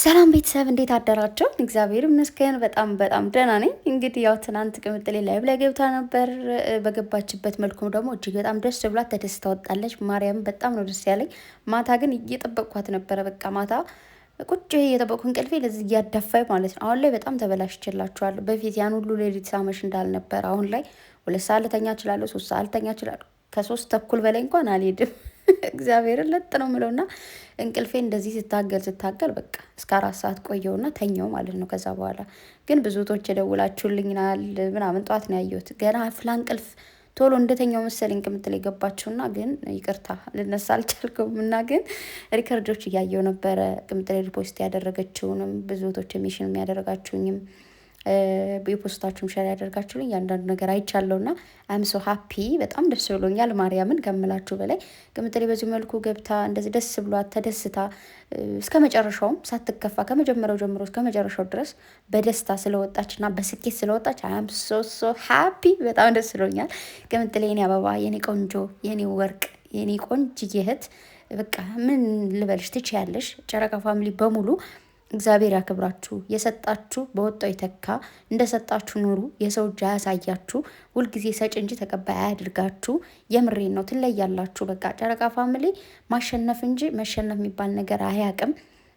ሰላም ቤተሰብ እንዴት አደራችሁ? እግዚአብሔር ይመስገን በጣም በጣም ደህና ነኝ። እንግዲህ ያው ትናንት ቅምጥሌ ላይቭ ላይ ገብታ ነበር። በገባችበት መልኩም ደግሞ እጅግ በጣም ደስ ብሏት ተደስታ ወጣለች። ማርያም በጣም ነው ደስ ያለኝ። ማታ ግን እየጠበቅኳት ነበረ። በቃ ማታ ቁጭ እየጠበቅኩ እንቅልፌ ለዚህ እያዳፋኝ ማለት ነው። አሁን ላይ በጣም ተበላሽቼላችኋለሁ። በፊት ያን ሁሉ ሌሊት ሳመሽ እንዳልነበር አሁን ላይ 2 ሰዓት ልተኛ እችላለሁ፣ 3 ሰዓት ልተኛ እችላለሁ። ከ3 ተኩል በላይ እንኳን አልሄድም። እግዚአብሔርን ለጥ ነው ምለውና እንቅልፌ እንደዚህ ስታገል በቃ እስከ 4 ሰዓት ቆየውና ተኛው ማለት ነው። ከዛ በኋላ ግን ብዙቶች የደውላችሁልኝናል ምናምን ጠዋት ነው ያየሁት። ገና አፍላ እንቅልፍ ቶሎ እንደተኛው መሰለኝ ቅምጥል የገባችሁና ግን ይቅርታ ልነሳ አልቻልኩም። እና ግን ሪከርዶች እያየው ነበረ ቅምጥል ሪፖስት ያደረገችውንም ብዙቶች ሚሽን የሚያደረጋችሁኝም የፖስታችሁም ሸር ያደርጋችሁልኝ ያንዳንዱ ነገር አይቻለሁና አም ሶ ሃፒ በጣም ደስ ብሎኛል። ማርያምን ከምላችሁ በላይ ቅምጥሌ በዚህ መልኩ ገብታ እንደዚህ ደስ ብሏት ተደስታ እስከ መጨረሻውም ሳትከፋ ከመጀመሪያው ጀምሮ እስከ መጨረሻው ድረስ በደስታ ስለወጣችና በስኬት ስለወጣች አም ሶ ሃፒ በጣም ደስ ብሎኛል። ቅምጥሌ የኔ አበባ፣ የኔ ቆንጆ፣ የኔ ወርቅ፣ የኔ ቆንጅዬ እህት በቃ ምን ልበልሽ ትችያለሽ። ጨረቃ ፋሚሊ በሙሉ እግዚአብሔር ያክብራችሁ። የሰጣችሁ በወጣው ይተካ። እንደሰጣችሁ ኑሩ። የሰው እጅ አያሳያችሁ። ሁልጊዜ ሰጭ እንጂ ተቀባይ አያድርጋችሁ። የምሬን ነው። ትለያላችሁ። በቃ ጨረቃ ፋሚሊ ማሸነፍ እንጂ መሸነፍ የሚባል ነገር አያቅም።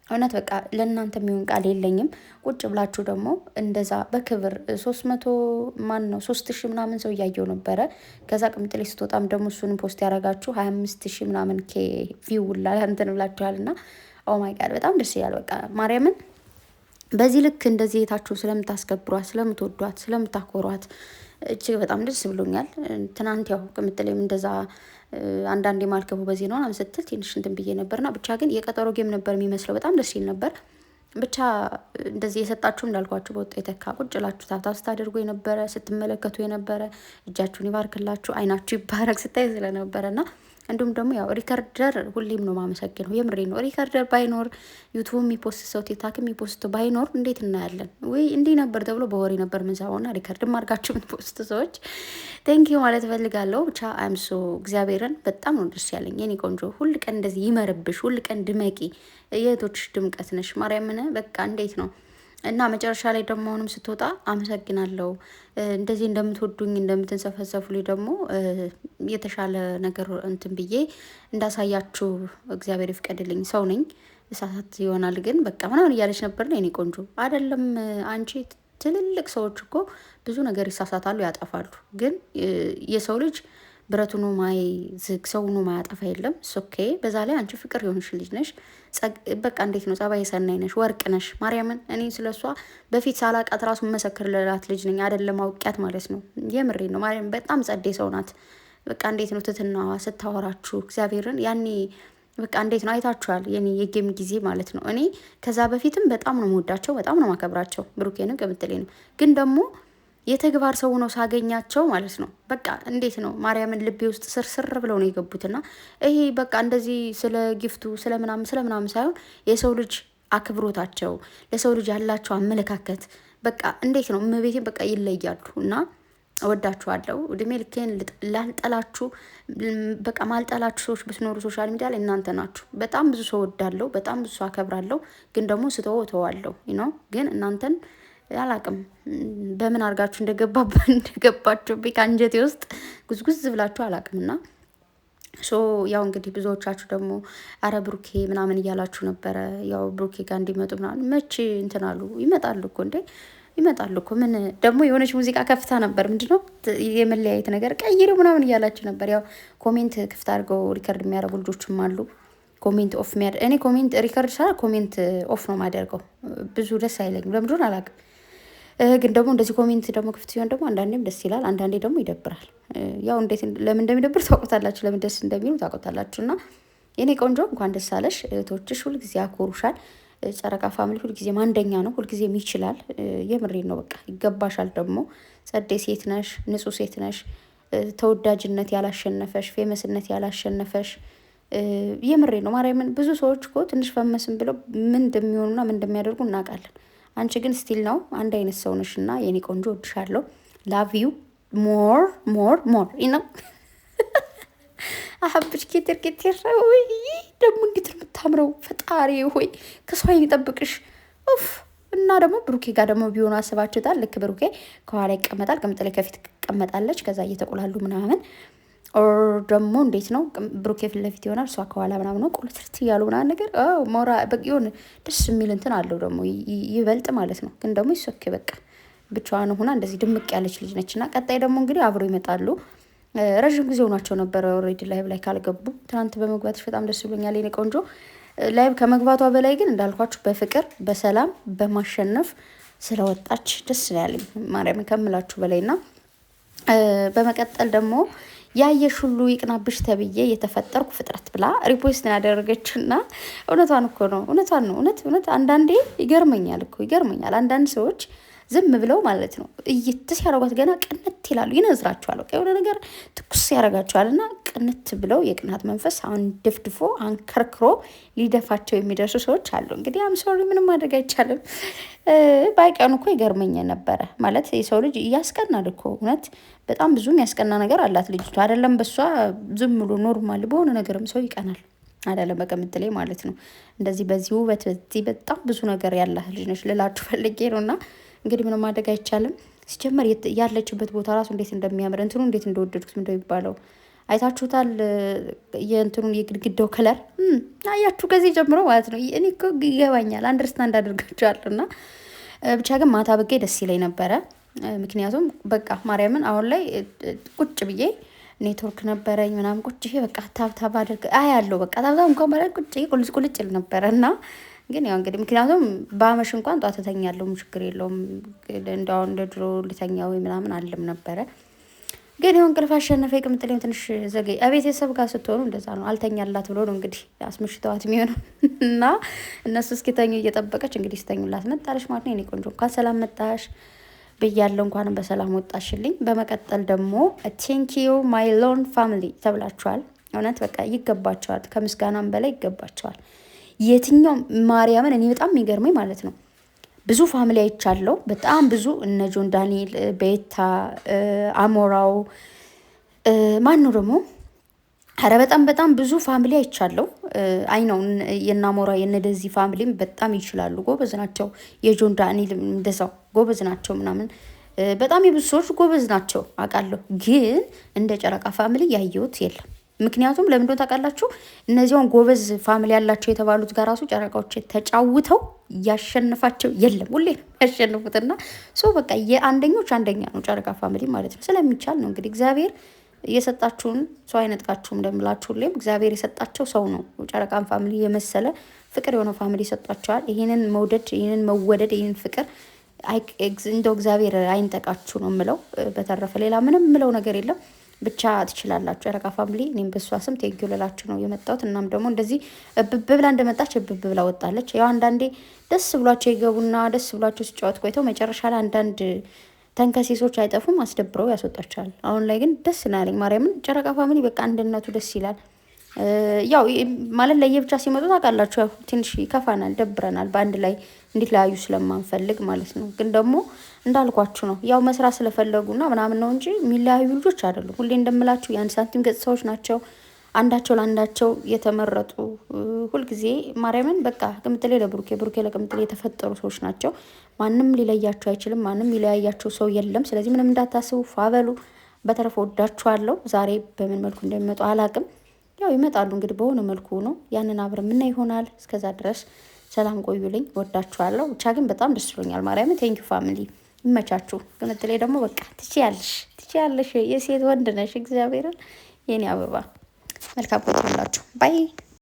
እውነት በቃ ለእናንተ የሚሆን ቃል የለኝም። ቁጭ ብላችሁ ደግሞ እንደዛ በክብር 300 ማን ነው 3000 ምናምን ሰው እያየው ነበረ። ከዛ ቅምጥሌ ስትወጣም ደግሞ እሱንም ፖስት ያደረጋችሁ 25000 ምናምን ቪው ላ እንትን ብላችኋል እና ኦ ማይ ጋድ በጣም ደስ ይላል። በቃ ማርያምን በዚህ ልክ እንደዚህ የታችሁን ስለምታስከብሯት፣ ስለምትወዷት፣ ስለምታኮሯት እጅግ በጣም ደስ ብሎኛል። ትናንት ያው ቅምጥሌም እንደዛ አንዳንዴ ማልከቡ በዚህ ነው ስትል ትንሽ እንትን ብዬ ነበርና ብቻ ግን የቀጠሮ ጌም ነበር የሚመስለው። በጣም ደስ ይል ነበር። ብቻ እንደዚህ የሰጣችሁ እንዳልኳችሁ በወጣ የተካ ቁጭ ላችሁ ታታ ስታደርጉ የነበረ ስትመለከቱ የነበረ እጃችሁን ይባርክላችሁ፣ አይናችሁ ይባረክ ስታይ ስለነበረና እንዲሁም ደግሞ ያው ሪከርደር ሁሌም ነው ማመሰግነው። የምሬ ነው። ሪከርደር ባይኖር ዩቱብ የሚፖስት ሰው ቲክታክ የሚፖስት ባይኖር እንዴት እናያለን? ወይ እንዲህ ነበር ተብሎ በወሬ ነበር ምንሰማውና ሪከርድ ማርጋችሁ የምትፖስት ሰዎች ቴንኪዩ ማለት እፈልጋለሁ። ብቻ አይምሶ እግዚአብሔርን በጣም ነው ደስ ያለኝ የኔ ቆንጆ። ሁል ቀን እንደዚህ ይመርብሽ፣ ሁል ቀን ድመቂ። የእህቶችሽ ድምቀት ነሽ ማርያምን። በቃ እንዴት ነው እና መጨረሻ ላይ ደግሞ አሁንም ስትወጣ አመሰግናለሁ እንደዚህ እንደምትወዱኝ እንደምትንሰፈሰፉልኝ ደግሞ የተሻለ ነገር እንትን ብዬ እንዳሳያችሁ እግዚአብሔር ይፍቀድልኝ። ሰው ነኝ እሳሳት ይሆናል ግን በቃ ምናምን እያለች ነበር ነው የኔ ቆንጆ። አይደለም አንቺ ትልልቅ ሰዎች እኮ ብዙ ነገር ይሳሳታሉ፣ ያጠፋሉ። ግን የሰው ልጅ ብረቱኑ ማይ ዝግ ሰውኑ ማያጠፋ የለም። ሶኬ በዛ ላይ አንቺ ፍቅር የሆንሽ ልጅ ነሽ። በቃ እንዴት ነው ጸባይ ሰናይ ነሽ፣ ወርቅ ነሽ። ማርያምን እኔ ስለሷ በፊት ሳላቃት ራሱ መሰክር ልላት ልጅ ነኝ። አይደለም አውቂያት ማለት ነው። የምሬ ነው። ማርያም በጣም ጸዴ ሰው ናት። በቃ እንዴት ነው ትትናዋ ስታወራችሁ እግዚአብሔርን ያኔ በቃ እንዴት ነው አይታችኋል። የኔ የጌም ጊዜ ማለት ነው። እኔ ከዛ በፊትም በጣም ነው የምወዳቸው፣ በጣም ነው ማከብራቸው። ብሩኬንም ቅምጥሌንም ግን ደግሞ የተግባር ሰው ነው ሳገኛቸው ማለት ነው። በቃ እንዴት ነው ማርያምን ልቤ ውስጥ ስርስር ብለው ነው የገቡትና ይሄ በቃ እንደዚህ ስለ ጊፍቱ ስለምናምን ሳይሆን የሰው ልጅ አክብሮታቸው ለሰው ልጅ ያላቸው አመለካከት በቃ እንዴት ነው እመቤቴን በቃ ይለያሉ። እና እወዳችኋለሁ። እድሜ ልኬን ላልጠላችሁ በቃ ማልጠላችሁ ሰዎች ብትኖሩ ሶሻል ሚዲያ ላይ እናንተ ናችሁ። በጣም ብዙ ሰው ወዳለሁ፣ በጣም ብዙ ሰው አከብራለሁ። ግን ደግሞ ስተወተዋለሁ ነው ግን እናንተን አላቅም በምን አድርጋችሁ እንደገባችሁ ከአንጀቴ ውስጥ ጉዝጉዝ ብላችሁ አላቅም። እና ያው እንግዲህ ብዙዎቻችሁ ደግሞ አረ ብሩኬ ምናምን እያላችሁ ነበረ። ያው ብሩኬ ጋር እንዲመጡ ምናምን መቼ እንትን አሉ። ይመጣሉ እኮ እንዴ ይመጣሉ እኮ። ምን ደግሞ የሆነች ሙዚቃ ከፍታ ነበር። ምንድነው የመለያየት ነገር ቀይሬው ምናምን እያላችሁ ነበር። ያው ኮሜንት ክፍት አድርገው ሪከርድ የሚያደርጉ ልጆችም አሉ። ኮሜንት ኦፍ እኔ ኮሜንት ሪከርድ ሳ ኮሜንት ኦፍ ነው ማደርገው። ብዙ ደስ አይለኝም ለምንድን አላውቅም። ግን ደግሞ እንደዚህ ኮሜንት ደግሞ ክፍት ሲሆን ደግሞ አንዳንዴም ደስ ይላል፣ አንዳንዴ ደግሞ ይደብራል። ያው እንዴት ለምን እንደሚደብር ታውቁታላችሁ፣ ለምን ደስ እንደሚሉ ታውቁታላችሁ። እና የኔ ቆንጆ እንኳን ደስ አለሽ። እህቶችሽ ሁልጊዜ ያኮሩሻል። ጨረቃ ፋሚሊ ሁልጊዜም አንደኛ ነው፣ ሁልጊዜም ይችላል። የምሬን ነው። በቃ ይገባሻል። ደግሞ ጸዴ ሴት ነሽ፣ ንጹህ ሴት ነሽ። ተወዳጅነት ያላሸነፈሽ፣ ፌመስነት ያላሸነፈሽ የምሬ ነው። ማርያምን ብዙ ሰዎች እኮ ትንሽ ፈመስም ብለው ምን እንደሚሆኑና ምን እንደሚያደርጉ እናውቃለን። አንቺ ግን ስቲል ነው አንድ አይነት ሰው ነሽ እና የኔ ቆንጆ ወድሻለሁ። ላቭ ዩ ሞር ሞር ሞር ነው አሀብሽ ኬቴር ኬቴር ወይ ደግሞ እንዴት ነው የምታምረው! ፈጣሪ ሆይ ከሰው ዓይን ይጠብቅሽ። ኡፍ እና ደግሞ ብሩኬ ጋር ደግሞ ቢሆኑ አስባችሁታል? ልክ ብሩኬ ከኋላ ይቀመጣል፣ ቅምጥሌ ከፊት ትቀመጣለች። ከዛ እየተቆላሉ ምናምን ኦር ደግሞ እንዴት ነው ብሩኬ ፊት ለፊት ይሆናል፣ እሷ ከኋላ ምናምን ነው ቁልትርት እያሉ ምናምን ነገር ሞራ የሆነ ደስ የሚል እንትን አለው ደግሞ ይበልጥ ማለት ነው። ግን ደግሞ ይሶኬ በቃ ብቻዋን ሆና እንደዚህ ድምቅ ያለች ልጅ ነች። እና ቀጣይ ደግሞ እንግዲህ አብሮ ይመጣሉ። ረዥም ጊዜ ሆናቸው ነበረ ኦልሬዲ ላይቭ ላይ ካልገቡ። ትናንት በመግባትሽ በጣም ደስ ብሎኛል የኔ ቆንጆ። ላይቭ ከመግባቷ በላይ ግን እንዳልኳችሁ በፍቅር በሰላም በማሸነፍ ስለወጣች ደስ ያለኝ ማርያምን ከምላችሁ በላይ እና በመቀጠል ደግሞ ያየሽ ሁሉ ይቅናብሽ ተብዬ የተፈጠርኩ ፍጥረት ብላ ሪፖስትን ያደረገችው እና እውነቷን እኮ ነው። እውነቷን ነው። እውነት አንዳንዴ ይገርመኛል እኮ ይገርመኛል። አንዳንድ ሰዎች ዝም ብለው ማለት ነው እይትስ ያደረጓት ገና ቅንት ይላሉ፣ ይነዝራቸዋል። በቃ የሆነ ነገር ትኩስ ያደርጋቸዋል እና ቅንት ብለው የቅናት መንፈስ አንደፍድፎ አንከርክሮ ሊደፋቸው የሚደርሱ ሰዎች አሉ። እንግዲህ ሶሪ ምንም ማድረግ አይቻልም። ባይቀኑ እኮ ይገርመኝ ነበረ ማለት የሰው ልጅ እያስቀናል እኮ እውነት በጣም ብዙ የሚያስቀና ነገር አላት ልጅቷ። አይደለም በሷ ዝም ብሎ ኖርማል በሆነ ነገርም ሰው ይቀናል። አይደለም በቅምጥሌ ማለት ነው። እንደዚህ በዚህ ውበት በዚህ በጣም ብዙ ነገር ያላት ልጅ ነች ልላችሁ ፈልጌ ነው። እና እንግዲህ ምንም ማድረግ አይቻልም። ሲጀመር ያለችበት ቦታ ራሱ እንዴት እንደሚያምር እንትኑ እንዴት እንደወደድኩት እንደሚባለው አይታችሁታል። የእንትኑን የግድግዳው ከለር አያችሁ ከዚህ ጀምሮ ማለት ነው። እኔ እኮ ይገባኛል፣ አንደርስታንድ አድርጋችኋለሁ። እና ብቻ ግን ማታ ብጌ ደስ ይለኝ ነበረ። ምክንያቱም በቃ ማርያምን አሁን ላይ ቁጭ ብዬ ኔትወርክ ነበረኝ ምናምን ቁጭ ይሄ በቃ ታብታብ አድርግ ያለው በቃ ታብታብ እንኳን ማለት ቁጭ ቁልጭ ል ነበረ። እና ግን ያው እንግዲህ ምክንያቱም በአመሽ እንኳን ጧት እተኛለሁ ችግር የለውም። እንደው እንደ ድሮ ልተኛ ወይ ምናምን አለም ነበረ። ግን ይሁን እንቅልፍ አሸነፈ። ቅምጥሌም ትንሽ ዘገይ ቤተሰብ ጋር ስትሆኑ እንደዛ ነው። አልተኛላት ብሎ ነው እንግዲህ አስመሽተዋት የሚሆነው። እና እነሱ እስኪተኙ እየጠበቀች እንግዲህ ስተኙላት መጣለች ማለት ነው። የኔ ቆንጆ እንኳን ሰላም መጣሽ ብያለሁ፣ እንኳንም በሰላም ወጣሽልኝ። በመቀጠል ደግሞ ቴንኪዩ ማይ ሎን ፋሚሊ ተብላችኋል። እውነት በቃ ይገባቸዋል፣ ከምስጋናም በላይ ይገባቸዋል። የትኛው ማርያምን እኔ በጣም የሚገርመኝ ማለት ነው ብዙ ፋሚሊ አይቻለሁ፣ በጣም ብዙ እነ ጆን ዳንኤል፣ ቤታ፣ አሞራው ማን ነው ደግሞ ኧረ በጣም ብዙ ፋሚሊ አይቻለሁ። አይ ነው የነ አሞራ የነ ደዚ ፋሚሊም በጣም ይችላሉ፣ ጎበዝ ናቸው። የጆን ዳንኤል እንደዛው ጎበዝ ናቸው ምናምን በጣም የብዙ ሰዎች ጎበዝ ናቸው አውቃለሁ። ግን እንደ ጨረቃ ፋሚሊ ያየሁት የለም። ምክንያቱም ለምን እንደሆነ ታውቃላችሁ? እነዚያውን ጎበዝ ፋሚሊ ያላቸው የተባሉት ጋር ራሱ ጨረቃዎች ተጫውተው ያሸንፋቸው የለም። ሁሌ ያሸንፉትና ሶ በቃ የአንደኞች አንደኛ ነው ጨረቃ ፋሚሊ ማለት ነው። ስለሚቻል ነው እንግዲህ እግዚአብሔር የሰጣችሁን ሰው አይነጥቃችሁም እንደምላችሁ ሁሌም እግዚአብሔር የሰጣቸው ሰው ነው። ጨረቃን ፋሚሊ የመሰለ ፍቅር የሆነ ፋሚሊ ሰጧቸዋል። ይህንን መውደድ፣ ይህንን መወደድ፣ ይህንን ፍቅር እንደው እግዚአብሔር አይንጠቃችሁ ነው የምለው። በተረፈ ሌላ ምንም የምለው ነገር የለም። ብቻ ትችላላችሁ ጨረቃ ፋሚሊ። እኔም በሷ ስም ቴንኪው ልላችሁ ነው የመጣሁት። እናም ደግሞ እንደዚህ እብብ ብላ እንደመጣች እብብ ብላ ወጣለች። ያው አንዳንዴ ደስ ብሏቸው ይገቡና ደስ ብሏቸው ሲጫወት ቆይተው መጨረሻ ላይ አንዳንድ ተንከሴሶች አይጠፉም፣ አስደብረው ያስወጣቸዋል። አሁን ላይ ግን ደስ ናለኝ ማርያምን። ጨረቃ ፋሚሊ በቃ አንድነቱ ደስ ይላል። ያው ማለት ለየብቻ ሲመጡ ታውቃላችሁ፣ ያው ትንሽ ይከፋናል፣ ደብረናል። በአንድ ላይ እንዲለያዩ ስለማንፈልግ ማለት ነው። ግን ደግሞ እንዳልኳችሁ ነው፣ ያው መስራት ስለፈለጉና ምናምን ነው እንጂ የሚለያዩ ልጆች አይደሉም። ሁሌ እንደምላችሁ የአንድ ሳንቲም ገጽታዎች ናቸው። አንዳቸው ለአንዳቸው የተመረጡ ሁልጊዜ ማርያምን በቃ ቅምጥሌ ለብሩኬ፣ ብሩኬ ለቅምጥሌ የተፈጠሩ ሰዎች ናቸው። ማንም ሊለያቸው አይችልም። ማንም ሊለያያቸው ሰው የለም። ስለዚህ ምንም እንዳታስቡ፣ ፋበሉ። በተረፈ ወዳችኋለሁ። ዛሬ በምን መልኩ እንደሚመጡ አላቅም። ያው ይመጣሉ እንግዲህ በሆነ መልኩ ነው። ያንን አብረን ምን ይሆናል። እስከዛ ድረስ ሰላም ቆዩልኝ። ወዳችኋለሁ። ብቻ ግን በጣም ደስ ብሎኛል። ማርያምን ቴንኪው ፋሚሊ፣ ይመቻችሁ። ቅምጥሌ ደግሞ በቃ ትችያለሽ፣ የሴት ወንድ ነሽ። እግዚአብሔርን የኔ አበባ መልካም ቆይታላችሁ። ባይ